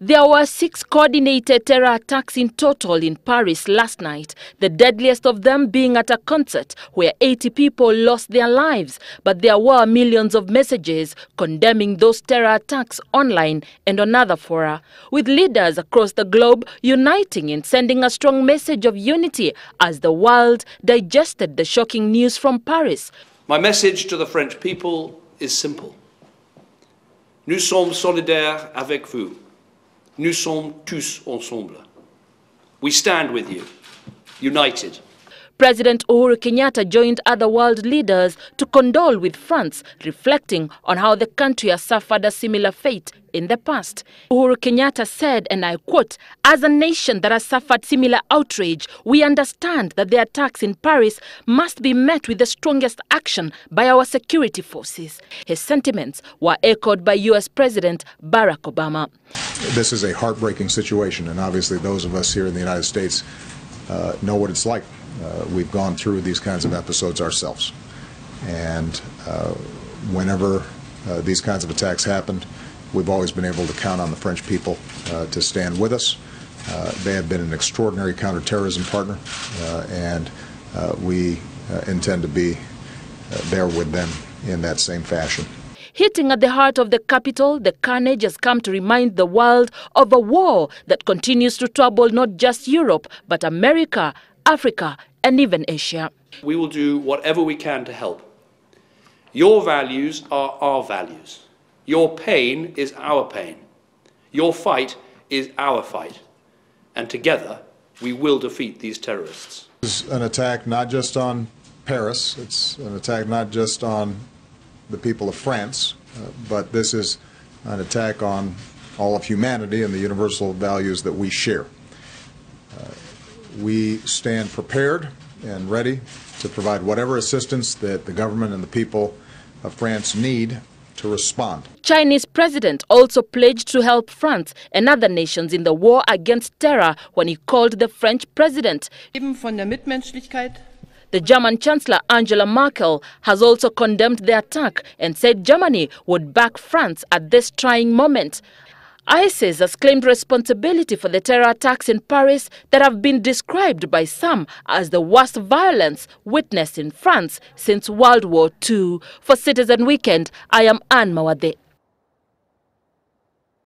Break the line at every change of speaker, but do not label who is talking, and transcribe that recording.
There were 6 coordinated terror attacks in total in Paris last night, the deadliest of them being at a concert where 80 people lost their lives. But there were millions of messages condemning those terror attacks online and on other fora, with leaders across the globe uniting in sending a strong message of unity as the world digested the shocking news from Paris.
My message to the French people is simple. Nous sommes solidaires avec vous. Nous sommes tous ensemble. We stand with you, united.
President Uhuru Kenyatta joined other world leaders to condole with France, reflecting on how the country has suffered a similar fate in the past. Uhuru Kenyatta said, and I quote, "As a nation that has suffered similar outrage, we understand that the attacks in Paris must be met with the strongest action by our security forces." His sentiments were echoed by US President Barack Obama.
This is a heartbreaking situation, and obviously those of us here in the United States know what it's like. We've gone through these kinds of episodes ourselves, and whenever these kinds of attacks happened, we've always been able to count on the French people to stand with us. They have been an extraordinary counterterrorism partner, and we intend to be there with them in that same fashion.
Hitting at the heart of the capital, the carnage has come to remind the world of a war that continues to trouble not just Europe, but America, Africa, and even Asia.
We will do whatever we can to help. Your values are our values. Your pain is our pain. Your fight is our fight. And together, we will defeat these terrorists.
This is an attack not just on Paris, it's an attack not just on the people of France, but this is an attack on all of humanity and the universal values that we share. We stand prepared and ready to provide whatever assistance that the government and the people of France need to respond.
Chinese president also pledged to help France and other nations in the war against terror when he called the French president.
Von der Mitmenschlichkeit.
The German Chancellor Angela Merkel has also condemned the attack and said Germany would back France at this trying moment. ISIS has claimed responsibility for the terror attacks in Paris that have been described by some as the worst violence witnessed in France since World War II. For Citizen Weekend, I am Anne Mawade.